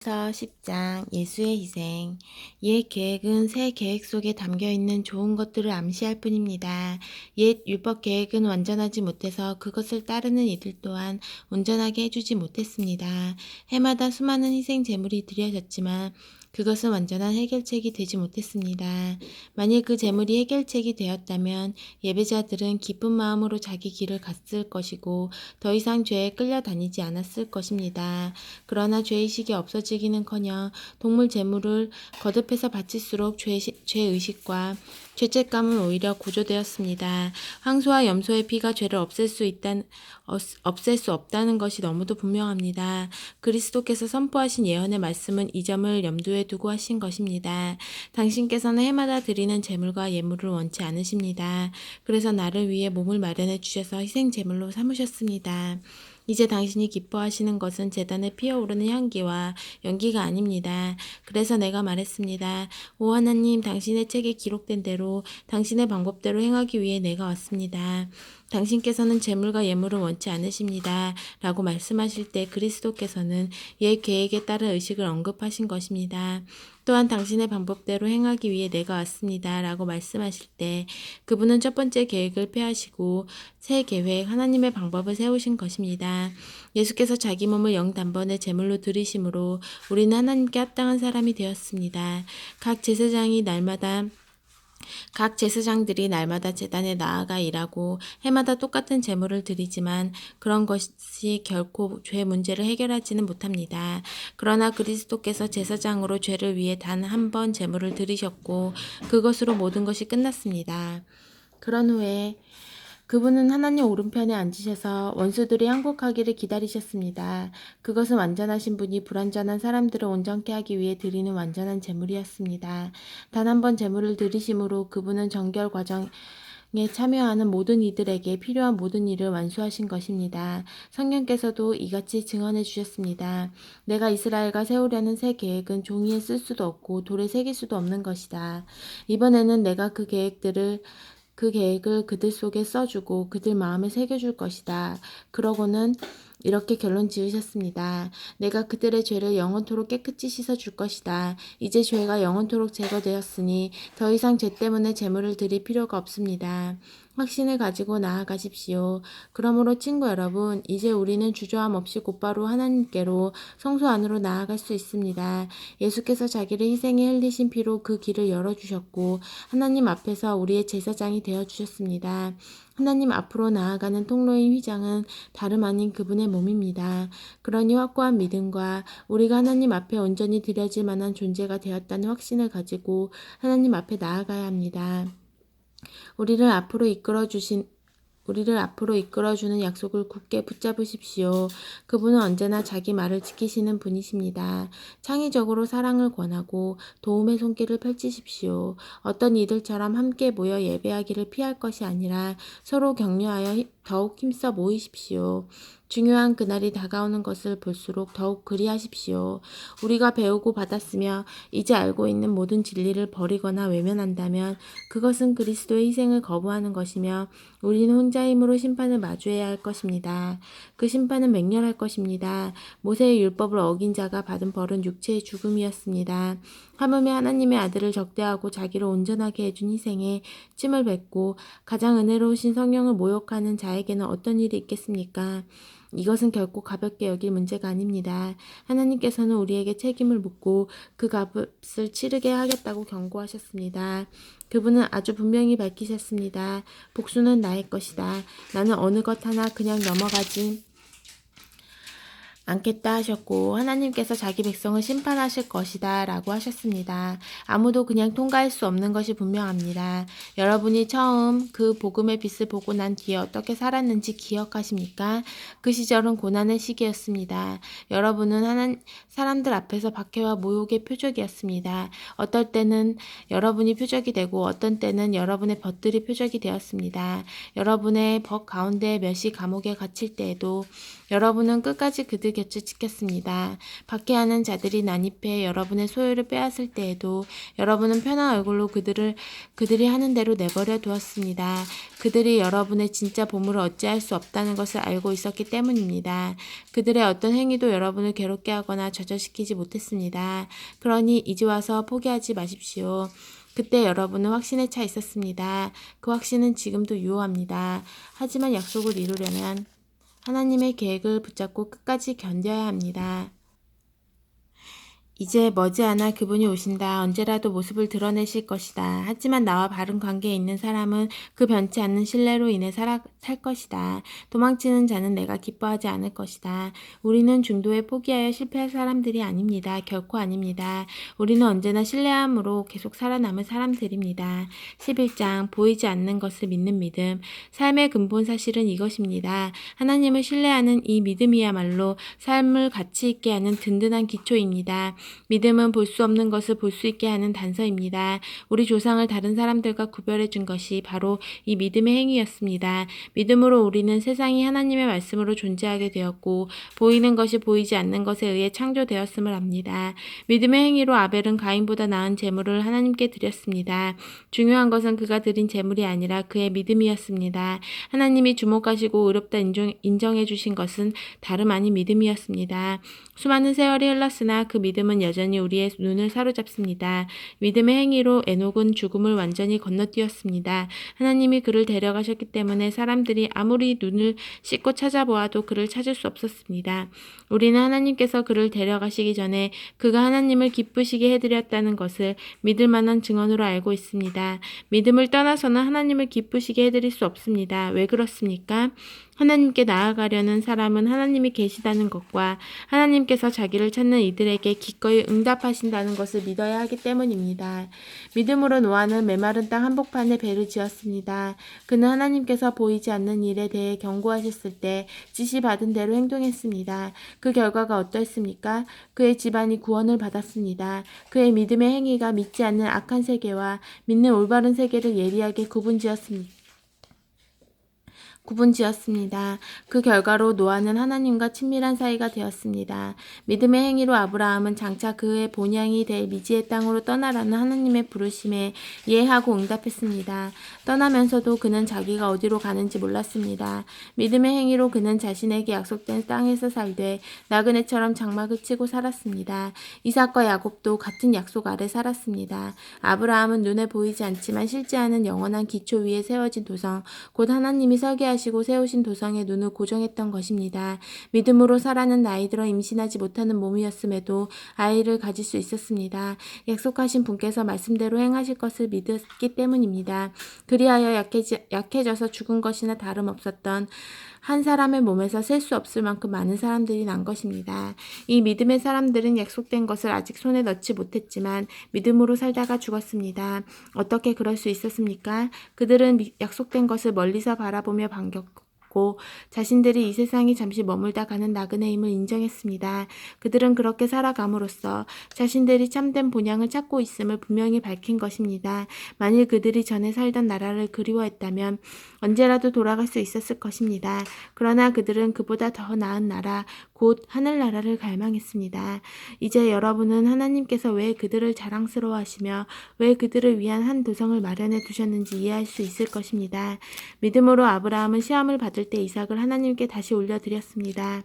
서 10장 예수의 희생. 옛 계획은 새 계획 속에 담겨 있는 좋은 것들을 암시할 뿐입니다. 옛 율법 계획은 완전하지 못해서 그것을 따르는 이들 또한 온전하게 해주지 못했습니다. 해마다 수많은 희생 제물이 드려졌지만 그것은 완전한 해결책이 되지 못했습니다. 만일 그 제물이 해결책이 되었다면 예배자들은 기쁜 마음으로 자기 길을 갔을 것이고 더 이상 죄에 끌려다니지 않았을 것입니다. 그러나 죄의식이 없어지기는커녕 동물 제물을 거듭해서 바칠수록 죄의식과 죄책감은 오히려 고조되었습니다. 황소와 염소의 피가 죄를 없앨 수 없다는 것이 너무도 분명합니다. 그리스도께서 선포하신 예언의 말씀은 이 점을 염두에 두고 하신 것입니다. 당신께서는 해마다 드리는 제물과 예물을 원치 않으십니다. 그래서 나를 위해 몸을 마련해 주셔서 희생 제물로 삼으셨습니다. 이제 당신이 기뻐하시는 것은 제단에 피어오르는 향기와 연기가 아닙니다. 그래서 내가 말했습니다. 오 하나님, 당신의 책에 기록된 대로 당신의 방법대로 행하기 위해 내가 왔습니다. 당신께서는 제물과 예물을 원치 않으십니다. 라고 말씀하실 때 그리스도께서는 옛 계획에 따른 의식을 언급하신 것입니다. 또한 당신의 방법대로 행하기 위해 내가 왔습니다. 라고 말씀하실 때 그분은 첫 번째 계획을 폐하시고 새 계획, 하나님의 방법을 세우신 것입니다. 예수께서 자기 몸을 영단번에 제물로 드리심으로 우리는 하나님께 합당한 사람이 되었습니다. 각 제사장들이 날마다 제단에 나아가 일하고 해마다 똑같은 제물을 드리지만 그런 것이 결코 죄 문제를 해결하지는 못합니다. 그러나 그리스도께서 제사장으로 죄를 위해 단 한 번 제물을 드리셨고 그것으로 모든 것이 끝났습니다. 그런 후에 그분은 하나님 오른편에 앉으셔서 원수들이 항복하기를 기다리셨습니다. 그것은 완전하신 분이 불완전한 사람들을 온전케 하기 위해 드리는 완전한 제물이었습니다. 단 한 번 제물을 드리심으로 그분은 정결 과정에 참여하는 모든 이들에게 필요한 모든 일을 완수하신 것입니다. 성령께서도 이같이 증언해 주셨습니다. 내가 이스라엘과 세우려는 새 계획은 종이에 쓸 수도 없고 돌에 새길 수도 없는 것이다. 이번에는 내가 그 계획을 그들 속에 써주고 그들 마음에 새겨줄 것이다. 그러고는 이렇게 결론 지으셨습니다. 내가 그들의 죄를 영원토록 깨끗이 씻어줄 것이다. 이제 죄가 영원토록 제거되었으니 더 이상 죄 때문에 제물을 드릴 필요가 없습니다. 확신을 가지고 나아가십시오. 그러므로 친구 여러분, 이제 우리는 주저함 없이 곧바로 하나님께로 성소 안으로 나아갈 수 있습니다. 예수께서 자기를 희생에 흘리신 피로 그 길을 열어주셨고 하나님 앞에서 우리의 제사장이 되어주셨습니다. 하나님 앞으로 나아가는 통로인 휘장은 다름 아닌 그분의 몸입니다. 그러니 확고한 믿음과 우리가 하나님 앞에 온전히 드려질 만한 존재가 되었다는 확신을 가지고 하나님 앞에 나아가야 합니다. 우리를 앞으로 이끌어주는 약속을 굳게 붙잡으십시오. 그분은 언제나 자기 말을 지키시는 분이십니다. 창의적으로 사랑을 권하고 도움의 손길을 펼치십시오. 어떤 이들처럼 함께 모여 예배하기를 피할 것이 아니라 서로 격려하여 더욱 힘써 모이십시오. 중요한 그날이 다가오는 것을 볼수록 더욱 그리하십시오. 우리가 배우고 받았으며 이제 알고 있는 모든 진리를 버리거나 외면한다면 그것은 그리스도의 희생을 거부하는 것이며 우리는 혼자 힘으로 심판을 마주해야 할 것입니다. 그 심판은 맹렬할 것입니다. 모세의 율법을 어긴 자가 받은 벌은 육체의 죽음이었습니다. 하물며 하나님의 아들을 적대하고 자기를 온전하게 해준 희생에 침을 뱉고 가장 은혜로우신 성령을 모욕하는 자에게는 어떤 일이 있겠습니까? 이것은 결코 가볍게 여길 문제가 아닙니다. 하나님께서는 우리에게 책임을 묻고 그 값을 치르게 하겠다고 경고하셨습니다. 그분은 아주 분명히 밝히셨습니다. 복수는 나의 것이다. 나는 어느 것 하나 그냥 넘어가지 않겠다 하셨고 하나님께서 자기 백성을 심판하실 것이다 라고 하셨습니다. 아무도 그냥 통과할 수 없는 것이 분명합니다. 여러분이 처음 그 복음의 빛을 보고 난 뒤에 어떻게 살았는지 기억하십니까? 그 시절은 고난의 시기였습니다. 여러분은 사람들 앞에서 박해와 모욕의 표적이었습니다. 어떨 때는 여러분이 표적이 되고 어떤 때는 여러분의 벗들이 표적이 되었습니다. 여러분의 벗 가운데 몇이 감옥에 갇힐 때에도 여러분은 끝까지 그들께 곁을 지켰습니다. 박해하는 자들이 난입해 여러분의 소유를 빼앗을 때에도 여러분은 편한 얼굴로 그들이 하는 대로 내버려 두었습니다. 그들이 여러분의 진짜 보물을 어찌할 수 없다는 것을 알고 있었기 때문입니다. 그들의 어떤 행위도 여러분을 괴롭게 하거나 좌절시키지 못했습니다. 그러니 이제 와서 포기하지 마십시오. 그때 여러분은 확신에 차 있었습니다. 그 확신은 지금도 유효합니다. 하지만 약속을 이루려면 하나님의 계획을 붙잡고 끝까지 견뎌야 합니다. 이제 머지않아 그분이 오신다. 언제라도 모습을 드러내실 것이다. 하지만 나와 바른 관계에 있는 사람은 그 변치 않는 신뢰로 인해 살 것이다. 도망치는 자는 내가 기뻐하지 않을 것이다. 우리는 중도에 포기하여 실패할 사람들이 아닙니다. 결코 아닙니다. 우리는 언제나 신뢰함으로 계속 살아남을 사람들입니다. 11장 보이지 않는 것을 믿는 믿음. 삶의 근본 사실은 이것입니다. 하나님을 신뢰하는 이 믿음이야말로 삶을 가치 있게 하는 든든한 기초입니다. 믿음은 볼 수 없는 것을 볼 수 있게 하는 단서입니다. 우리 조상을 다른 사람들과 구별해 준 것이 바로 이 믿음의 행위였습니다. 믿음으로 우리는 세상이 하나님의 말씀으로 존재하게 되었고 보이는 것이 보이지 않는 것에 의해 창조되었음을 압니다. 믿음의 행위로 아벨은 가인보다 나은 제물을 하나님께 드렸습니다. 중요한 것은 그가 드린 제물이 아니라 그의 믿음이었습니다. 하나님이 주목하시고 의롭다 인정해 주신 것은 다름 아닌 믿음이었습니다. 수많은 세월이 흘렀으나 그 믿음은 여전히 우리의 눈을 사로잡습니다. 믿음의 행위로 에녹은 죽음을 완전히 건너뛰었습니다. 하나님이 그를 데려가셨기 때문에 사람들이 아무리 눈을 씻고 찾아보아도 그를 찾을 수 없었습니다. 우리는 하나님께서 그를 데려가시기 전에 그가 하나님을 기쁘시게 해드렸다는 것을 믿을 만한 증언으로 알고 있습니다. 믿음을 떠나서는 하나님을 기쁘시게 해드릴 수 없습니다. 왜 그렇습니까? 하나님께 나아가려는 사람은 하나님이 계시다는 것과 하나님께서 자기를 찾는 이들에게 기꺼이 응답하신다는 것을 믿어야 하기 때문입니다. 믿음으로 노아는 메마른 땅 한복판에 배를 지었습니다. 그는 하나님께서 보이지 않는 일에 대해 경고하셨을 때 지시받은 대로 행동했습니다. 그 결과가 어떠했습니까? 그의 집안이 구원을 받았습니다. 그의 믿음의 행위가 믿지 않는 악한 세계와 믿는 올바른 세계를 예리하게 구분지었습니다. 그 결과로 노아는 하나님과 친밀한 사이가 되었습니다. 믿음의 행위로 아브라함은 장차 그의 본향이 될 미지의 땅으로 떠나라는 하나님의 부르심에 이해하고 응답했습니다. 떠나면서도 그는 자기가 어디로 가는지 몰랐습니다. 믿음의 행위로 그는 자신에게 약속된 땅에서 살되 나그네처럼 장막을 치고 살았습니다. 이삭과 야곱도 같은 약속 아래 살았습니다. 아브라함은 눈에 보이지 않지만 실제하는 영원한 기초 위에 세워진 도성, 곧 하나님이 설계하시고 세우신 도성에 눈을 고정했던 것입니다. 믿음으로 사라는 나이 들어 임신하지 못하는 몸이었음에도 아이를 가질 수 있었습니다. 약속하신 분께서 말씀대로 행하실 것을 믿었기 때문입니다. 그리하여 약해져서 죽은 것이나 다름없었던 한 사람의 몸에서 셀 수 없을 만큼 많은 사람들이 난 것입니다. 이 믿음의 사람들은 약속된 것을 아직 손에 넣지 못했지만 믿음으로 살다가 죽었습니다. 어떻게 그럴 수 있었습니까? 그들은 약속된 것을 멀리서 바라보며 반겼고 자신들이 이 세상에 잠시 머물다 가는 나그네임을 인정했습니다. 그들은 그렇게 살아감으로써 자신들이 참된 본향을 찾고 있음을 분명히 밝힌 것입니다. 만일 그들이 전에 살던 나라를 그리워했다면 언제라도 돌아갈 수 있었을 것입니다. 그러나 그들은 그보다 더 나은 나라, 곧 하늘나라를 갈망했습니다. 이제 여러분은 하나님께서 왜 그들을 자랑스러워하시며 왜 그들을 위한 한 도성을 마련해 두셨는지 이해할 수 있을 것입니다. 믿음으로 아브라함은 시험을 받을 때 이삭을 하나님께 다시 올려드렸습니다.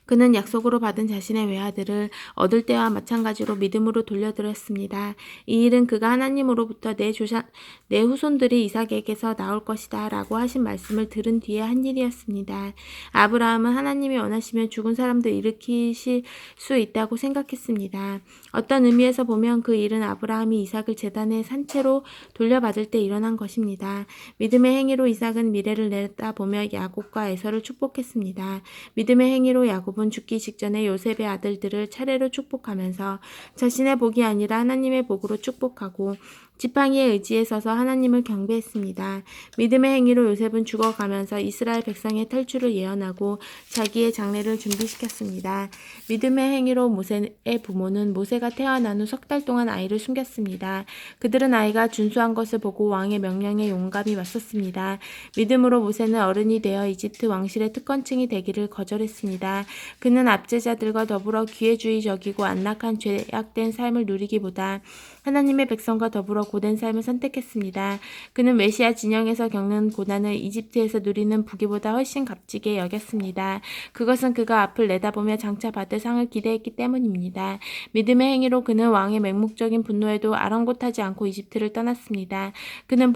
그는 약속으로 받은 자신의 외아들을 얻을 때와 마찬가지로 믿음으로 돌려드렸습니다. 이 일은 그가 하나님으로부터 내 후손들이 이삭에게서 나올 것이다 라고 하신 말씀을 들은 뒤에 한 일이었습니다. 아브라함은 하나님이 원하시면 죽은 사람들 일으키실 수 있다고 생각했습니다. 어떤 의미에서 보면 그 일은 아브라함이 이삭을 제단의 산채로 돌려받을 때 일어난 것입니다. 믿음의 행위로 이삭은 미래를 내다보며 야곱과 에서를 축복했습니다. 믿음의 행위로 야곱은 죽기 직전에 요셉의 아들들을 차례로 축복하면서 자신의 복이 아니라 하나님의 복으로 축복하고 지팡이의 의지에 서서 하나님을 경배했습니다. 믿음의 행위로 요셉은 죽어가면서 이스라엘 백성의 탈출을 예언하고 자기의 장례를 준비시켰습니다. 믿음의 행위로 모세의 부모는 모세가 태어난 후 석 달 동안 아이를 숨겼습니다. 그들은 아이가 준수한 것을 보고 왕의 명령에 용감히 맞섰습니다. 믿음으로 모세는 어른이 되어 이집트 왕실의 특권층이 되기를 거절했습니다. 그는 압제자들과 더불어 기회주의적이고 안락한 죄악된 삶을 누리기보다 하나님의 백성과 더불어 고된 삶을 선택했습니다. 그는 메시아 진영에서 겪는 고난을 이집트에서 누리는 부귀보다 훨씬 값지게 여겼습니다. 그것은 그가 앞을 내다보며 장차 받을 상을 기대했기 때문입니다. 믿음의 행위로 그는 왕의 맹목적인 분노에도 아랑곳하지 않고 이집트를 떠났습니다. 그는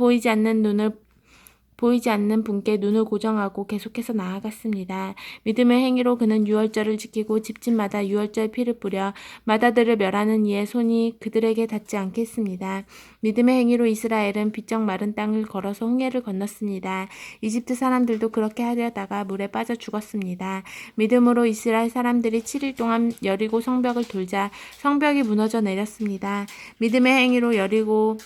보이지 않는 분께 눈을 고정하고 계속해서 나아갔습니다. 믿음의 행위로 그는 유월절을 지키고 집집마다 유월절 피를 뿌려 마다들을 멸하는 이의 손이 그들에게 닿지 않게 했습니다. 믿음의 행위로 이스라엘은 비쩍 마른 땅을 걸어서 홍해를 건넜습니다. 이집트 사람들도 그렇게 하려다가 물에 빠져 죽었습니다. 믿음으로 이스라엘 사람들이 7일 동안 여리고 성벽을 돌자 성벽이 무너져 내렸습니다. 믿음의 행위로 여리고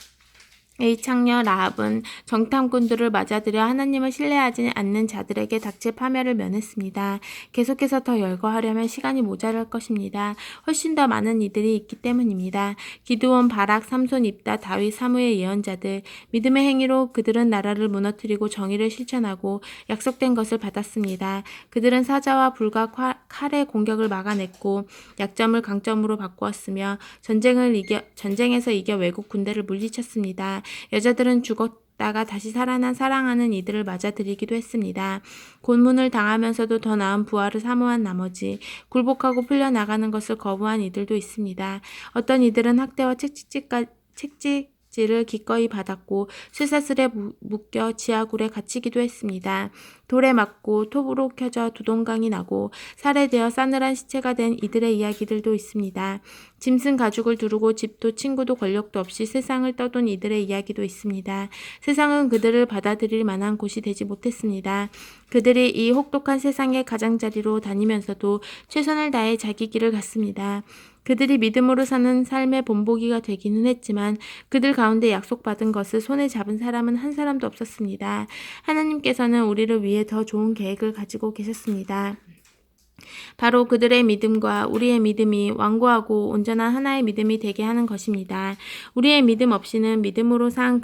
의 창녀 라합은 정탐꾼들을 맞아들여 하나님을 신뢰하지 않는 자들에게 닥칠 파멸을 면했습니다. 계속해서 더 열거하려면 시간이 모자랄 것입니다. 훨씬 더 많은 이들이 있기 때문입니다. 기드온, 바락, 삼손, 입다, 다윗, 사무엘 예언자들, 믿음의 행위로 그들은 나라를 무너뜨리고 정의를 실천하고 약속된 것을 받았습니다. 그들은 사자와 불과 칼의 공격을 막아냈고 약점을 강점으로 바꾸었으며 전쟁에서 이겨 외국 군대를 물리쳤습니다. 여자들은 죽었다가 다시 살아난 사랑하는 이들을 맞아들이기도 했습니다. 고문을 당하면서도 더 나은 부활을 사모한 나머지 굴복하고 풀려나가는 것을 거부한 이들도 있습니다. 어떤 이들은 학대와 책찍질을 기꺼이 받았고 쇠사슬에 묶여 지하굴에 갇히기도 했습니다. 돌에 맞고 톱으로 켜져 두동강이 나고 살해되어 싸늘한 시체가 된 이들의 이야기들도 있습니다. 짐승 가죽을 두르고 집도 친구도 권력도 없이 세상을 떠돈 이들의 이야기도 있습니다. 세상은 그들을 받아들일 만한 곳이 되지 못했습니다. 그들이 이 혹독한 세상의 가장자리로 다니면서도 최선을 다해 자기 길을 갔습니다. 그들이 믿음으로 사는 삶의 본보기가 되기는 했지만 그들 가운데 약속받은 것을 손에 잡은 사람은 한 사람도 없었습니다. 하나님께서는 우리를 위해 더 좋은 계획을 가지고 계셨습니다. 바로 그들의 믿음과 우리의 믿음이 완고하고 온전한 하나의 믿음이 되게 하는 것입니다. 우리의 믿음 없이는 믿음으로 산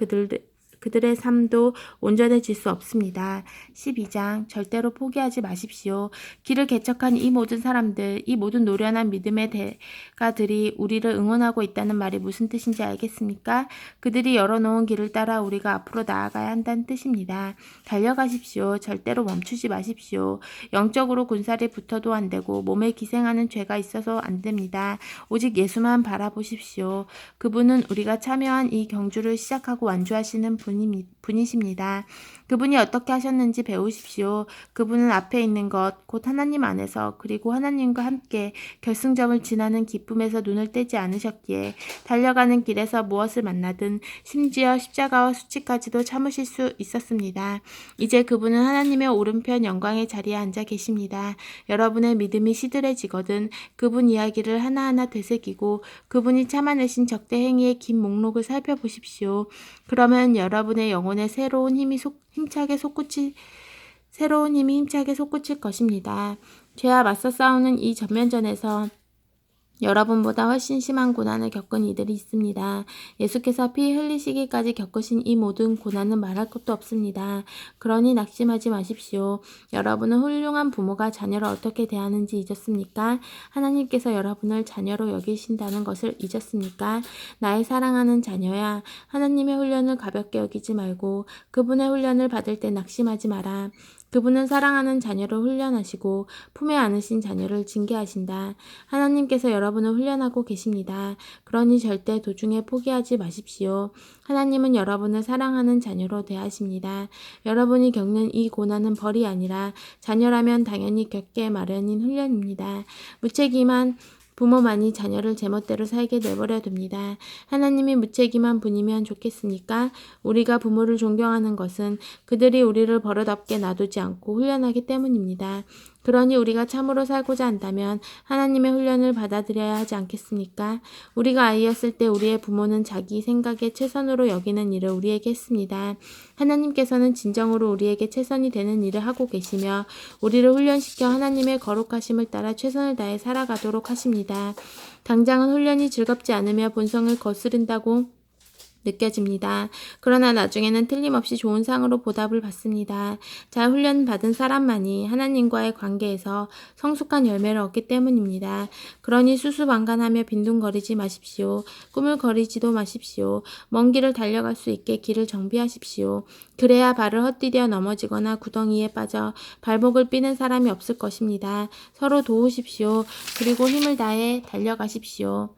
그들의 삶도 온전해질 수 없습니다. 12장 절대로 포기하지 마십시오. 길을 개척한 이 모든 사람들, 이 모든 노련한 믿음의 대가들이 우리를 응원하고 있다는 말이 무슨 뜻인지 알겠습니까? 그들이 열어놓은 길을 따라 우리가 앞으로 나아가야 한다는 뜻입니다. 달려가십시오. 절대로 멈추지 마십시오. 영적으로 군살이 붙어도 안 되고 몸에 기생하는 죄가 있어서 안 됩니다. 오직 예수만 바라보십시오. 그분은 우리가 참여한 이 경주를 시작하고 완주하시는 분이십니다. 그분이 어떻게 하셨는지 배우십시오. 그분은 앞에 있는 것, 곧 하나님 안에서 그리고 하나님과 함께 결승점을 지나는 기쁨에서 눈을 떼지 않으셨기에 달려가는 길에서 무엇을 만나든 심지어 십자가와 수치까지도 참으실 수 있었습니다. 이제 그분은 하나님의 오른편 영광의 자리에 앉아 계십니다. 여러분의 믿음이 시들해지거든 그분 이야기를 하나하나 되새기고 그분이 참아내신 적대 행위의 긴 목록을 살펴보십시오. 그러면 여러분의 영혼에 새로운 힘이 힘차게 솟구칠 것입니다. 죄와 맞서 싸우는 이 전면전에서 여러분보다 훨씬 심한 고난을 겪은 이들이 있습니다. 예수께서 피 흘리시기까지 겪으신 이 모든 고난은 말할 것도 없습니다. 그러니 낙심하지 마십시오. 여러분은 훌륭한 부모가 자녀를 어떻게 대하는지 잊었습니까? 하나님께서 여러분을 자녀로 여기신다는 것을 잊었습니까? 나의 사랑하는 자녀야, 하나님의 훈련을 가볍게 여기지 말고 그분의 훈련을 받을 때 낙심하지 마라. 그분은 사랑하는 자녀를 훈련하시고 품에 안으신 자녀를 징계하신다. 하나님께서 여러분을 훈련하고 계십니다. 그러니 절대 도중에 포기하지 마십시오. 하나님은 여러분을 사랑하는 자녀로 대하십니다. 여러분이 겪는 이 고난은 벌이 아니라 자녀라면 당연히 겪게 마련인 훈련입니다. 무책임한 부모만이 자녀를 제멋대로 살게 내버려 둡니다. 하나님이 무책임한 분이면 좋겠습니까? 우리가 부모를 존경하는 것은 그들이 우리를 버릇없게 놔두지 않고 훈련하기 때문입니다. 그러니 우리가 참으로 살고자 한다면 하나님의 훈련을 받아들여야 하지 않겠습니까? 우리가 아이였을 때 우리의 부모는 자기 생각에 최선으로 여기는 일을 우리에게 했습니다. 하나님께서는 진정으로 우리에게 최선이 되는 일을 하고 계시며 우리를 훈련시켜 하나님의 거룩하심을 따라 최선을 다해 살아가도록 하십니다. 당장은 훈련이 즐겁지 않으며 본성을 거스른다고 느껴집니다. 그러나 나중에는 틀림없이 좋은 상으로 보답을 받습니다. 잘 훈련받은 사람만이 하나님과의 관계에서 성숙한 열매를 얻기 때문입니다. 그러니 수수방관하며 빈둥거리지 마십시오. 꾸물거리지도 마십시오. 먼 길을 달려갈 수 있게 길을 정비하십시오. 그래야 발을 헛디뎌 넘어지거나 구덩이에 빠져 발목을 삐는 사람이 없을 것입니다. 서로 도우십시오. 그리고 힘을 다해 달려가십시오.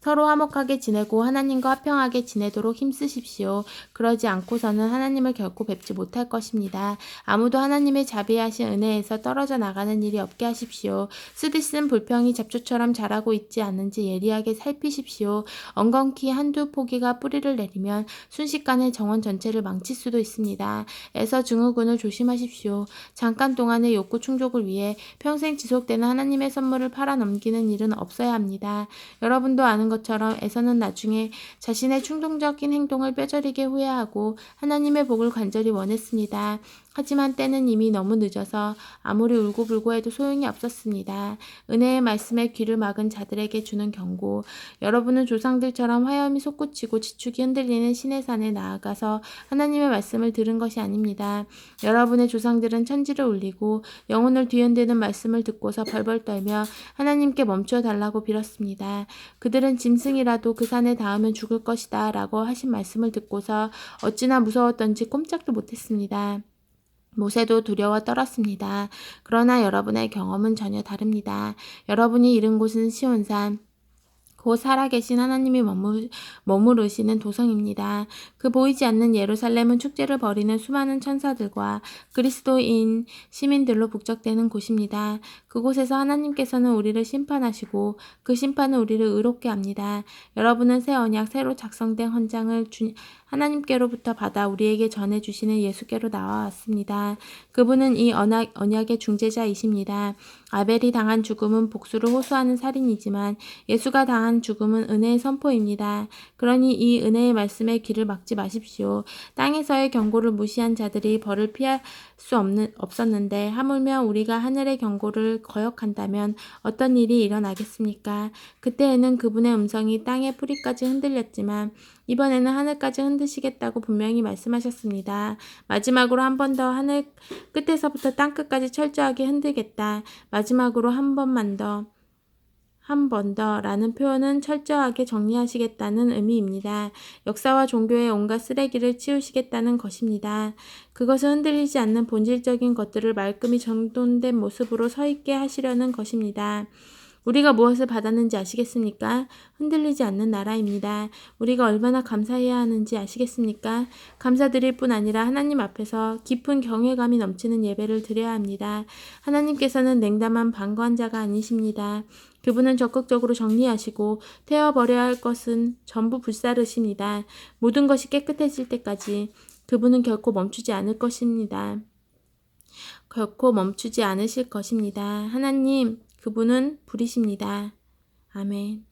서로 화목하게 지내고 하나님과 화평하게 지내도록 힘쓰십시오. 그러지 않고서는 하나님을 결코 뵙지 못할 것입니다. 아무도 하나님의 자비하신 은혜에서 떨어져 나가는 일이 없게 하십시오. 쓰디쓴 불평이 잡초처럼 자라고 있지 않는지 예리하게 살피십시오. 엉겅퀴 한두 포기가 뿌리를 내리면 순식간에 정원 전체를 망칠 수도 있습니다. 에서 증후군을 조심하십시오. 잠깐 동안의 욕구 충족을 위해 평생 지속되는 하나님의 선물을 팔아넘기는 일은 없어야 합니다. 여러분도 아는 것처럼 에서는 나중에 자신의 충동적인 행동을 뼈저리게 후회하고 하나님의 복을 간절히 원했습니다. 하지만 때는 이미 너무 늦어서 아무리 울고불고 해도 소용이 없었습니다. 은혜의 말씀에 귀를 막은 자들에게 주는 경고. 여러분은 조상들처럼 화염이 솟구치고 지축이 흔들리는 시내산에 나아가서 하나님의 말씀을 들은 것이 아닙니다. 여러분의 조상들은 천지를 울리고 영혼을 뒤흔드는 말씀을 듣고서 벌벌 떨며 하나님께 멈춰 달라고 빌었습니다. 그들은 짐승이라도 그 산에 닿으면 죽을 것이다 라고 하신 말씀을 듣고서 어찌나 무서웠던지 꼼짝도 못했습니다. 모세도 두려워 떨었습니다. 그러나 여러분의 경험은 전혀 다릅니다. 여러분이 이른 곳은 시온산, 곧 살아계신 하나님이 머무르시는 도성입니다. 그 보이지 않는 예루살렘은 축제를 벌이는 수많은 천사들과 그리스도인 시민들로 북적대는 곳입니다. 그곳에서 하나님께서는 우리를 심판하시고 그 심판은 우리를 의롭게 합니다. 여러분은 새 언약 새로 작성된 헌장을 하나님께로부터 받아 우리에게 전해주시는 예수께로 나와왔습니다. 그분은 이 언약의 중재자이십니다. 아벨이 당한 죽음은 복수를 호소하는 살인이지만 예수가 당한 죽음은 은혜의 선포입니다. 그러니 이 은혜의 말씀에 귀를 막지 마십시오. 땅에서의 경고를 무시한 자들이 벌을 피할 수 없었는데 하물며 우리가 하늘의 경고를 거역한다면 어떤 일이 일어나겠습니까? 그때에는 그분의 음성이 땅의 뿌리까지 흔들렸지만 이번에는 하늘까지 흔드시겠다고 분명히 말씀하셨습니다. 마지막으로 한 번 더 하늘 끝에서부터 땅 끝까지 철저하게 흔들겠다. 마지막으로 한 번 더 라는 표현은 철저하게 정리하시겠다는 의미입니다. 역사와 종교의 온갖 쓰레기를 치우시겠다는 것입니다. 그것은 흔들리지 않는 본질적인 것들을 말끔히 정돈된 모습으로 서 있게 하시려는 것입니다. 우리가 무엇을 받았는지 아시겠습니까? 흔들리지 않는 나라입니다. 우리가 얼마나 감사해야 하는지 아시겠습니까? 감사드릴 뿐 아니라 하나님 앞에서 깊은 경외감이 넘치는 예배를 드려야 합니다. 하나님께서는 냉담한 방관자가 아니십니다. 그분은 적극적으로 정리하시고 태워버려야 할 것은 전부 불사르십니다. 모든 것이 깨끗해질 때까지 그분은 결코 멈추지 않을 것입니다. 결코 멈추지 않으실 것입니다. 하나님, 그분은 불이십니다. 아멘.